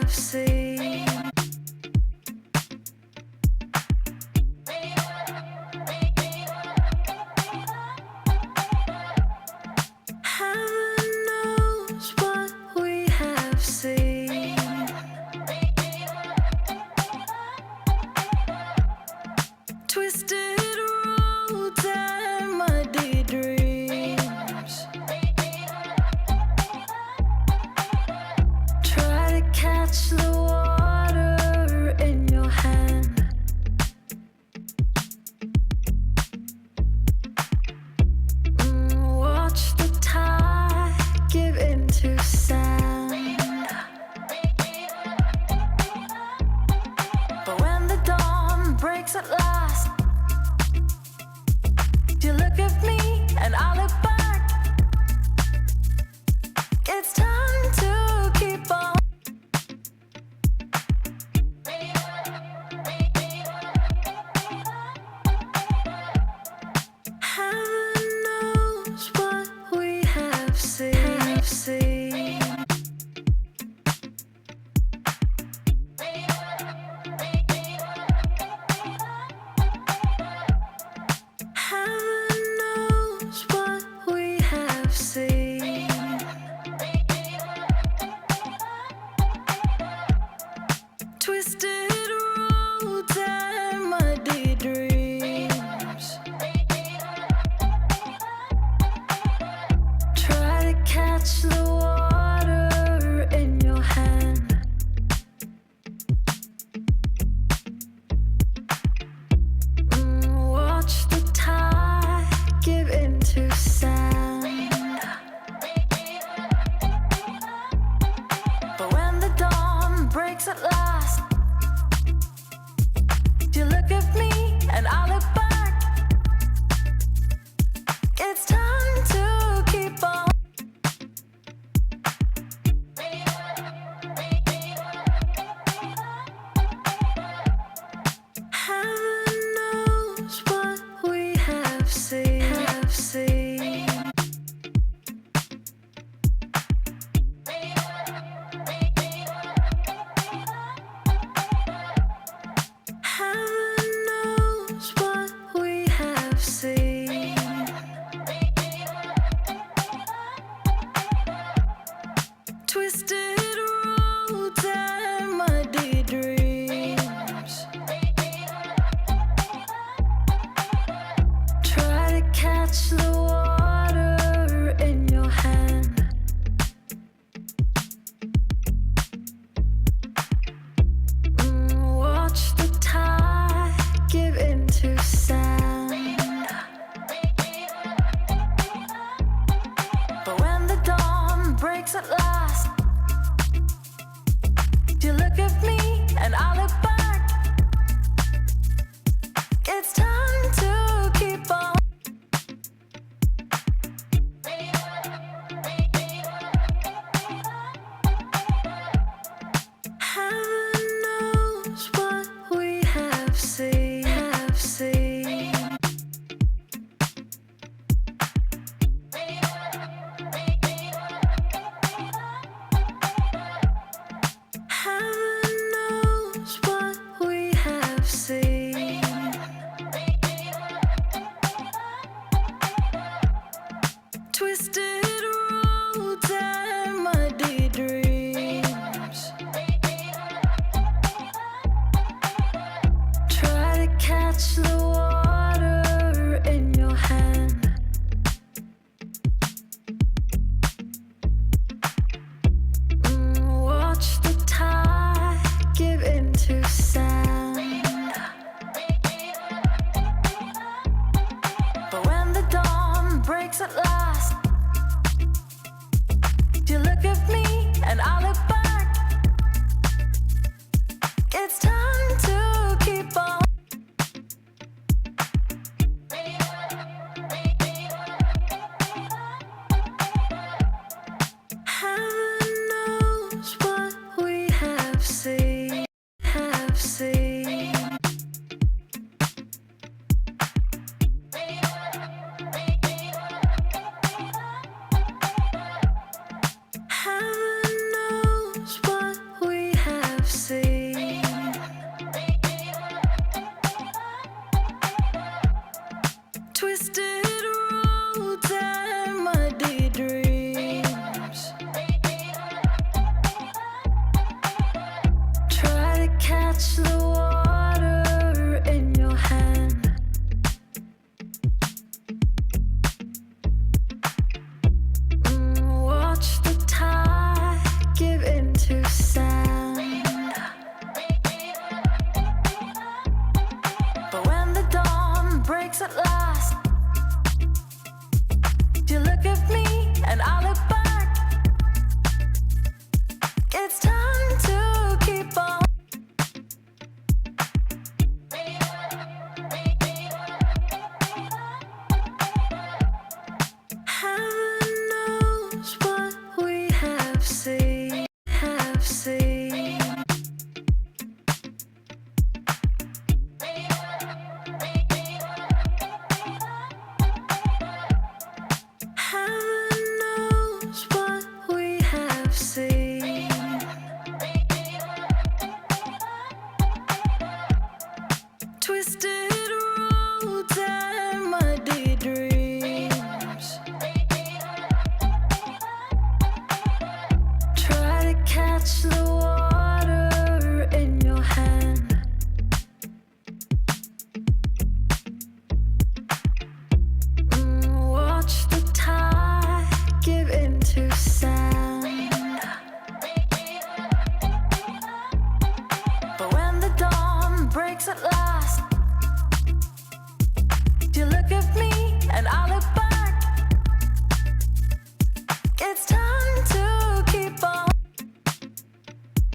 have seen. Heaven knows what we have seen. Twisted roads and muddy dreams. Try to catch the water in your hand. Watch the tide give into sand. But when the dawn breaks at last, you look at me and I look back. It's time to keep on. Heaven knows what we have seen. Heaven knows what we have seen. Twisted roads and muddy dreams. Try to catch the water in your hand. Watch the tide give into sand. But when the dawn breaks at last, you look at me and I look back. It's time to keep on. Heaven knows what we have seen. Heaven knows what we have seen. Twisted roads and muddy dreams. Try to catch the water in your hand. Watch the tide give into sand. But when the dawn breaks at last, you look at me and I look back. It's time to keep on. Heaven knows what we have seen. Heaven knows what we have seen. Twisted roads and muddy dreams. Try to catch the water in your hand. Watch the tide give into sand. But when the dawn breaks at last, you look at me and I look back. It's time to keep on. It's time to keep on. Heaven knows what we have seen, have seen. Heaven knows what we have seen. Twisted roads and muddy dreams. Try to catch the